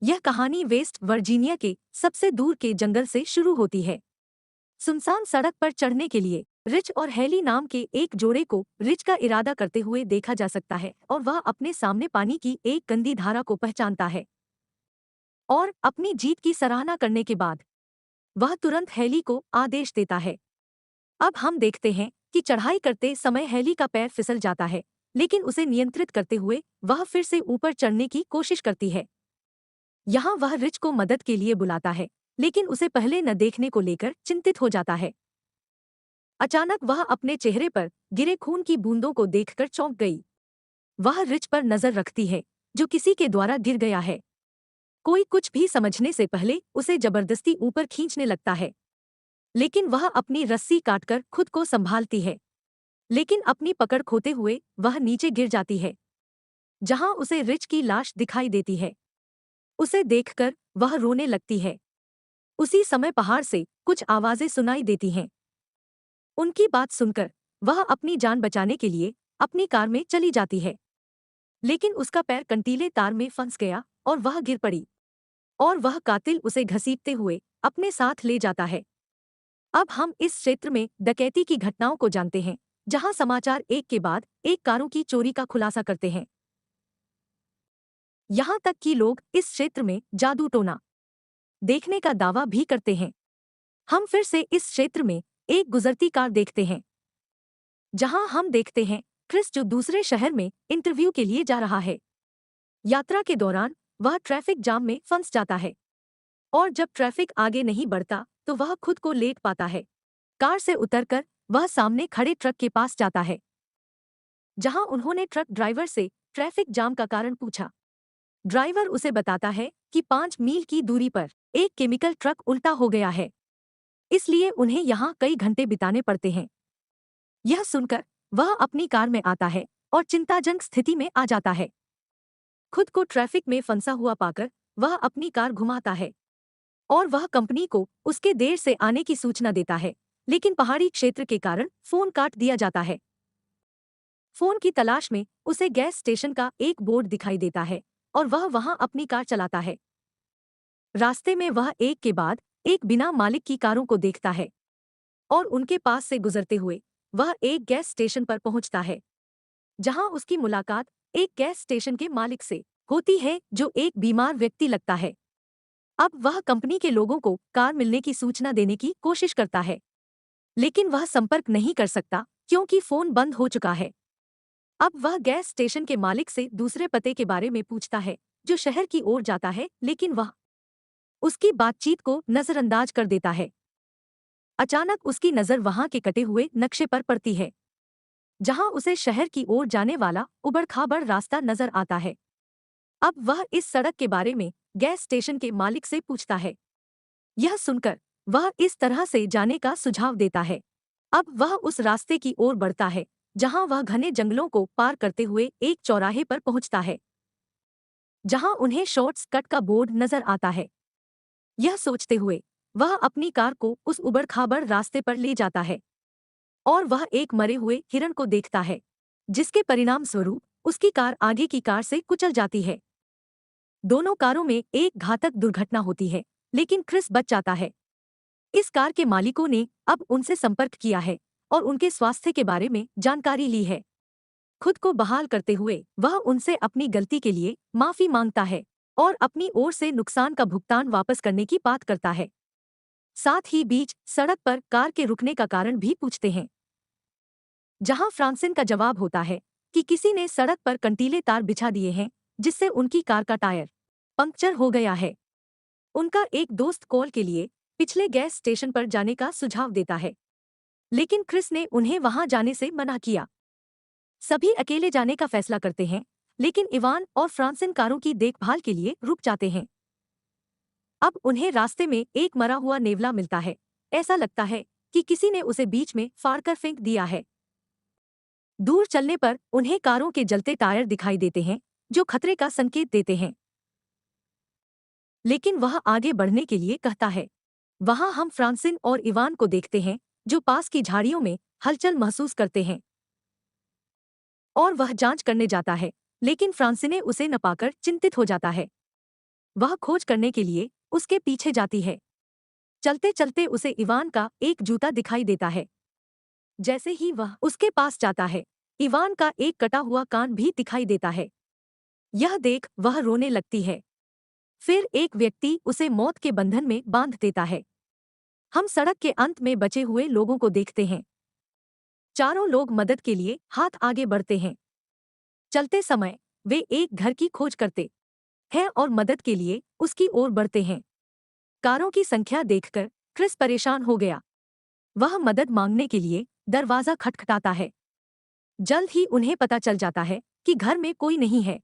यह कहानी West Virginia के सबसे दूर के जंगल से शुरू होती है। सुनसान सड़क पर चढ़ने के लिए रिच और हेली नाम के एक जोड़े को रिच का इरादा करते हुए देखा जा सकता है और वह अपने सामने पानी की एक गंदी धारा को पहचानता है और अपनी जीत की सराहना करने के बाद वह तुरंत हेली को आदेश देता है। अब हम देखते हैं कि चढ़ाई करते समय हेली का पैर फिसल जाता है, लेकिन उसे नियंत्रित करते हुए वह फिर से ऊपर चढ़ने की कोशिश करती है। यहाँ वह रिच को मदद के लिए बुलाता है, लेकिन उसे पहले न देखने को लेकर चिंतित हो जाता है। अचानक वह अपने चेहरे पर गिरे खून की बूंदों को देखकर चौंक गई। वह रिच पर नजर रखती है, जो किसी के द्वारा गिर गया है। कोई कुछ भी समझने से पहले उसे जबरदस्ती ऊपर खींचने लगता है, लेकिन वह अपनी रस्सी काटकर खुद को संभालती है। लेकिन अपनी पकड़ खोते हुए वह नीचे गिर जाती है, जहां उसे रिच की लाश दिखाई देती है। उसे देखकर वह रोने लगती है। उसी समय पहाड़ से कुछ आवाजें सुनाई देती हैं। उनकी बात सुनकर वह अपनी जान बचाने के लिए अपनी कार में चली जाती है, लेकिन उसका पैर कंटीले तार में फंस गया और वह गिर पड़ी और वह कातिल उसे घसीटते हुए अपने साथ ले जाता है। अब हम इस क्षेत्र में डकैती की घटनाओं को जानते हैं, जहां समाचार एक के बाद एक कारों की चोरी का खुलासा करते हैं। यहाँ तक कि लोग इस क्षेत्र में जादू टोना देखने का दावा भी करते हैं। हम फिर से इस क्षेत्र में एक गुजरती कार देखते हैं, जहां हम देखते हैं क्रिस जो दूसरे शहर में इंटरव्यू के लिए जा रहा है। यात्रा के दौरान वह ट्रैफिक जाम में फंस जाता है और जब ट्रैफिक आगे नहीं बढ़ता तो वह खुद को लेट पाता है। कार से उतरकर वह सामने खड़े ट्रक के पास जाता है, जहां उन्होंने ट्रक ड्राइवर से ट्रैफिक जाम का कारण पूछा। ड्राइवर उसे बताता है कि 5 मील की दूरी पर एक केमिकल ट्रक उल्टा हो गया है, इसलिए उन्हें यहाँ कई घंटे बिताने पड़ते हैं। यह सुनकर वह अपनी कार में आता है और चिंताजनक स्थिति में आ जाता है। खुद को ट्रैफिक में फंसा हुआ पाकर वह अपनी कार घुमाता है और वह कंपनी को उसके देर से आने की सूचना देता है, लेकिन पहाड़ी क्षेत्र के कारण फोन काट दिया जाता है। फोन की तलाश में उसे गैस स्टेशन का एक बोर्ड दिखाई देता है और वह वहां अपनी कार चलाता है। रास्ते में वह एक के बाद एक बिना मालिक की कारों को देखता है और उनके पास से गुजरते हुए वह एक गैस स्टेशन पर पहुंचता है, जहां उसकी मुलाकात एक गैस स्टेशन के मालिक से होती है, जो एक बीमार व्यक्ति लगता है। अब वह कंपनी के लोगों को कार मिलने की सूचना देने की कोशिश करता है, लेकिन वह संपर्क नहीं कर सकता क्योंकि फोन बंद हो चुका है। अब वह गैस स्टेशन के मालिक से दूसरे पते के बारे में पूछता है, जो शहर की ओर जाता है, लेकिन वह उसकी बातचीत को नजरअंदाज कर देता है। अचानक उसकी नजर वहां के कटे हुए नक्शे पर पड़ती है, जहां उसे शहर की ओर जाने वाला उबड़-खाबड़ रास्ता नजर आता है। अब वह इस सड़क के बारे में गैस स्टेशन के मालिक से पूछता है। यह सुनकर वह इस तरह से जाने का सुझाव देता है। अब वह उस रास्ते की ओर बढ़ता है, जहां वह घने जंगलों को पार करते हुए एक चौराहे पर पहुंचता है, जहां उन्हें शॉर्ट्स कट का बोर्ड नजर आता है। यह सोचते हुए वह अपनी कार को उस उबड़-खाबड़ रास्ते पर ले जाता है और वह एक मरे हुए हिरण को देखता है, जिसके परिणाम स्वरूप उसकी कार आगे की कार से कुचल जाती है। दोनों कारों में एक घातक दुर्घटना होती है, लेकिन क्रिस बच जाता है। इस कार के मालिकों ने अब उनसे संपर्क किया है और उनके स्वास्थ्य के बारे में जानकारी ली है। खुद को बहाल करते हुए वह उनसे अपनी गलती के लिए माफी मांगता है और अपनी ओर से नुकसान का भुगतान वापस करने की बात करता है। साथ ही बीच सड़क पर कार के रुकने का कारण भी पूछते हैं, जहां फ्रांसिन का जवाब होता है कि किसी ने सड़क पर कंटीले तार बिछा दिए हैं, जिससे उनकी कार का टायर पंक्चर हो गया है। उनका एक दोस्त कॉल के लिए पिछले गैस स्टेशन पर जाने का सुझाव देता है, लेकिन क्रिस ने उन्हें वहां जाने से मना किया। सभी अकेले जाने का फैसला करते हैं, लेकिन इवान और फ्रांसिन कारों की देखभाल के लिए रुक जाते हैं। अब उन्हें रास्ते में एक मरा हुआ नेवला मिलता है। ऐसा लगता है कि किसी ने उसे बीच में फाड़कर फेंक दिया है। दूर चलने पर उन्हें कारों के जलते टायर दिखाई देते हैं, जो खतरे का संकेत देते हैं, लेकिन वह आगे बढ़ने के लिए कहता है। वहां हम फ्रांसिन और इवान को देखते हैं, जो पास की झाड़ियों में हलचल महसूस करते हैं और वह जांच करने जाता है, लेकिन फ्रांसिने उसे न पाकर चिंतित हो जाता है। वह खोज करने के लिए उसके पीछे जाती है। चलते चलते उसे इवान का एक जूता दिखाई देता है। जैसे ही वह उसके पास जाता है, इवान का एक कटा हुआ कान भी दिखाई देता है। यह देख वह रोने लगती है। फिर एक व्यक्ति उसे मौत के बंधन में बांध देता है। हम सड़क के अंत में बचे हुए लोगों को देखते हैं। चारों लोग मदद के लिए हाथ आगे बढ़ते हैं। चलते समय वे एक घर की खोज करते हैं और मदद के लिए उसकी ओर बढ़ते हैं। कारों की संख्या देखकर क्रिस परेशान हो गया। वह मदद मांगने के लिए दरवाजा खटखटाता है। जल्द ही उन्हें पता चल जाता है कि घर में कोई नहीं है।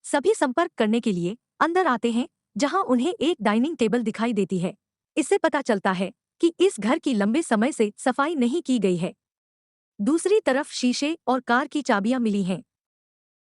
सभी संपर्क करने के लिए अंदर आते हैं, जहां उन्हें एक डाइनिंग टेबल दिखाई देती है। इससे पता चलता है कि इस घर की लंबे समय से सफाई नहीं की गई है। दूसरी तरफ शीशे और कार की चाबियां मिली हैं।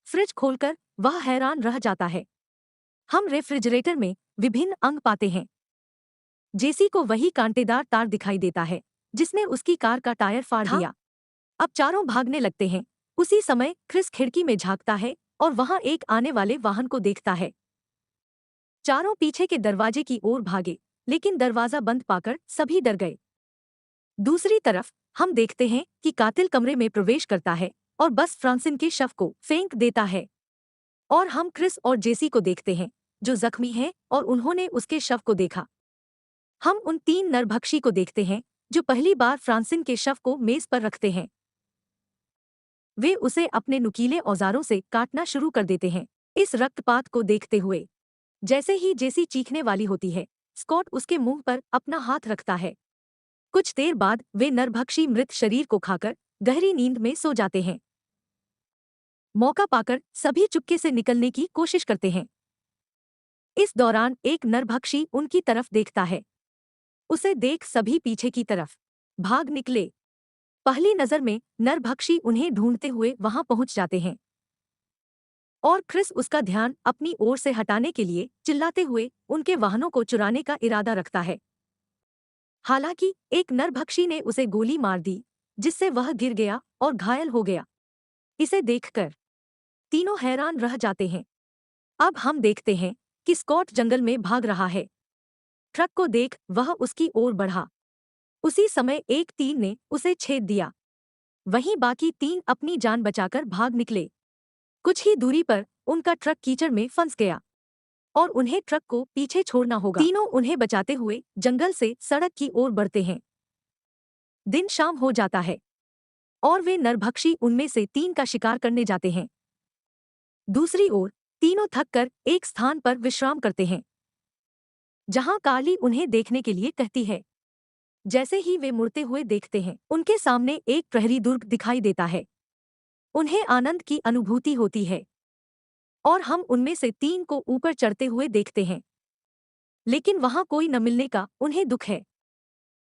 फ्रिज खोलकर वह हैरान रह जाता है। हम रेफ्रिजरेटर में विभिन्न अंग पाते हैं। जेसी को वही कांटेदार तार दिखाई देता है जिसने उसकी कार का टायर फाड़ दिया। अब चारों भागने लगते हैं। उसी समय क्रिस खिड़की में झांकता है और वहां एक आने वाले वाहन को देखता है। चारों पीछे के दरवाजे की ओर भागे, लेकिन दरवाजा बंद पाकर सभी डर गए। दूसरी तरफ हम देखते हैं कि कातिल कमरे में प्रवेश करता है और बस फ्रांसिन के शव को फेंक देता है। और हम क्रिस और जेसी को देखते हैं, जो जख्मी हैं और उन्होंने उसके शव को देखा। हम उन 3 नरभक्षी को देखते हैं जो पहली बार फ्रांसिन के शव को मेज पर रखते हैं। वे उसे अपने नुकीले औजारों से काटना शुरू कर देते हैं। इस रक्तपात को देखते हुए जैसे ही जेसी चीखने वाली होती है, स्कॉट उसके मुंह पर अपना हाथ रखता है। कुछ देर बाद वे नरभक्षी मृत शरीर को खाकर गहरी नींद में सो जाते हैं। मौका पाकर सभी चुपके से निकलने की कोशिश करते हैं। इस दौरान एक नरभक्षी उनकी तरफ देखता है। उसे देख सभी पीछे की तरफ भाग निकले। पहली नजर में नरभक्षी उन्हें ढूंढते हुए वहां पहुंच जाते हैं और क्रिस उसका ध्यान अपनी ओर से हटाने के लिए चिल्लाते हुए उनके वाहनों को चुराने का इरादा रखता है। हालांकि एक नरभक्षी ने उसे गोली मार दी, जिससे वह गिर गया और घायल हो गया। इसे देखकर तीनों हैरान रह जाते हैं। अब हम देखते हैं कि स्कॉट जंगल में भाग रहा है। ट्रक को देख वह उसकी ओर बढ़ा। उसी समय एक तीर ने उसे छेद दिया। वहीं बाकी 3 अपनी जान बचाकर भाग निकले। कुछ ही दूरी पर उनका ट्रक कीचड़ में फंस गया और उन्हें ट्रक को पीछे छोड़ना होगा। तीनों उन्हें बचाते हुए जंगल से सड़क की ओर बढ़ते हैं। दिन शाम हो जाता है और वे नरभक्षी उनमें से 3 का शिकार करने जाते हैं। दूसरी ओर तीनों थककर एक स्थान पर विश्राम करते हैं, जहां कार्ली उन्हें देखने के लिए कहती है। जैसे ही वे मुड़ते हुए देखते हैं, उनके सामने एक प्रहरी दुर्ग दिखाई देता है। उन्हें आनंद की अनुभूति होती है और हम उनमें से 3 को ऊपर चढ़ते हुए देखते हैं, लेकिन वहां कोई न मिलने का उन्हें दुख है।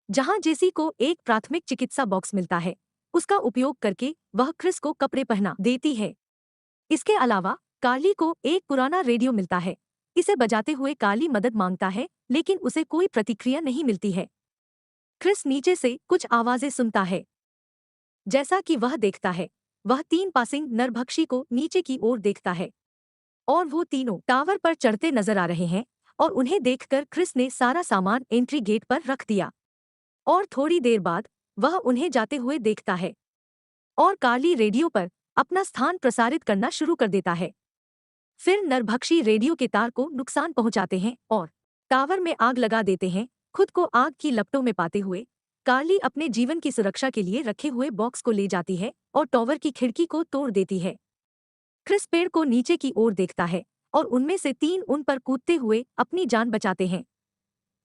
जहां जेसी को एक प्राथमिक चिकित्सा बॉक्स मिलता है, उसका उपयोग करके वह क्रिस को कपड़े पहना देती है। इसके अलावा कार्ली को एक पुराना रेडियो मिलता है। इसे बजाते हुए कार्ली मदद मांगता है, लेकिन उसे कोई प्रतिक्रिया नहीं मिलती है। क्रिस नीचे से कुछ आवाजें सुनता है। जैसा कि वह देखता है, वह 3 पासिंग नरभक्षी को नीचे की ओर देखता है और वो तीनों टावर पर चढ़ते नजर आ रहे हैं और उन्हें देखकर क्रिस ने सारा सामान एंट्री गेट पर रख दिया और थोड़ी देर बाद वह उन्हें जाते हुए देखता है और कार्ली रेडियो पर अपना स्थान प्रसारित करना शुरू कर देता है। फिर नरभक्षी रेडियो के तार को नुकसान पहुंचाते हैं और टावर में आग लगा देते हैं। खुद को आग की लपटों में पाते हुए कार्ली अपने जीवन की सुरक्षा के लिए रखे हुए बॉक्स को ले जाती है और टावर की खिड़की को तोड़ देती है। क्रिस पेड़ को नीचे की ओर देखता है और उनमें से 3 उन पर कूदते हुए अपनी जान बचाते हैं।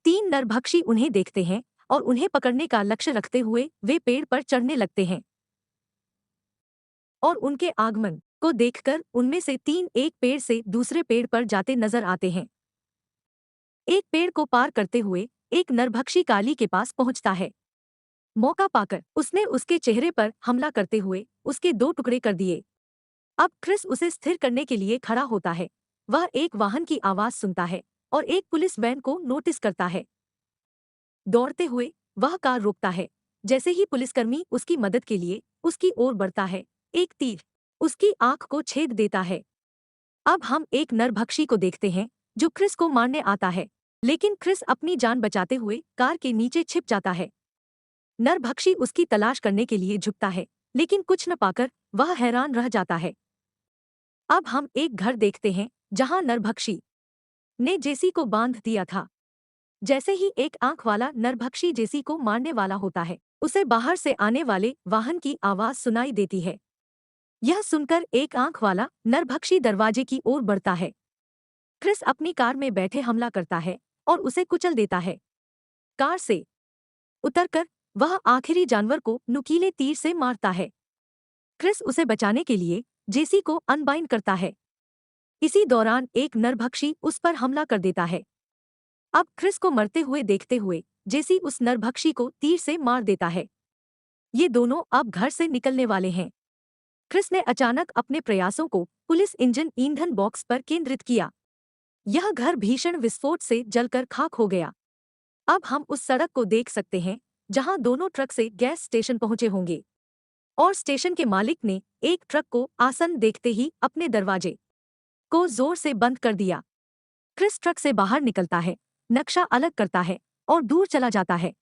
3 नरभक्षी उन्हें देखते हैं और उन्हें पकड़ने का लक्ष्य रखते हुए वे पेड़ पर चढ़ने लगते हैं और उनके आगमन को देखकर उनमें से 3 एक पेड़ से दूसरे पेड़ पर जाते नजर आते हैं। एक पेड़ को पार करते हुए एक नरभक्षी कार्ली के पास पहुंचता है। मौका पाकर उसने उसके चेहरे पर हमला करते हुए उसके 2 टुकड़े कर दिए। अब क्रिस उसे स्थिर करने के लिए खड़ा होता है। वह एक वाहन की आवाज सुनता है और एक पुलिस वैन को नोटिस करता है। दौड़ते हुए वह कार रोकता है। जैसे ही पुलिसकर्मी उसकी मदद के लिए उसकी ओर बढ़ता है, एक तीर उसकी आंख को छेद देता है। अब हम एक नरभक्षी को देखते हैं जो क्रिस को मारने आता है, लेकिन क्रिस अपनी जान बचाते हुए कार के नीचे छिप जाता है। नरभक्षी उसकी तलाश करने के लिए झुकता है, लेकिन कुछ न पाकर वह हैरान रह जाता है। अब हम एक घर देखते हैं जहां नरभक्षी ने जेसी को बांध दिया था। जैसे ही एक आंख वाला नरभक्षी जेसी को मारने वाला होता है, उसे बाहर से आने वाले वाहन की आवाज सुनाई देती है। यह सुनकर एक आंख वाला नरभक्षी दरवाजे की ओर बढ़ता है। क्रिस अपनी कार में बैठे हमला करता है और उसे कुचल देता है। कार से उतरकर वह आखिरी जानवर को नुकीले तीर से मारता है। क्रिस उसे बचाने के लिए जेसी को अनबाइंड करता है। इसी दौरान एक नरभक्षी उस पर हमला कर देता है। अब क्रिस को मरते हुए देखते हुए जेसी उस नरभक्षी को तीर से मार देता है। ये दोनों अब घर से निकलने वाले हैं। क्रिस ने अचानक अपने प्रयासों को पुलिस इंजन ईंधन बॉक्स पर केंद्रित किया। यह घर भीषण विस्फोट से जलकर खाक हो गया। अब हम उस सड़क को देख सकते हैं जहां दोनों ट्रक से गैस स्टेशन पहुंचे होंगे, और स्टेशन के मालिक ने एक ट्रक को आसन देखते ही अपने दरवाजे को जोर से बंद कर दिया। क्रिस ट्रक से बाहर निकलता है, नक्शा अलग करता है और दूर चला जाता है।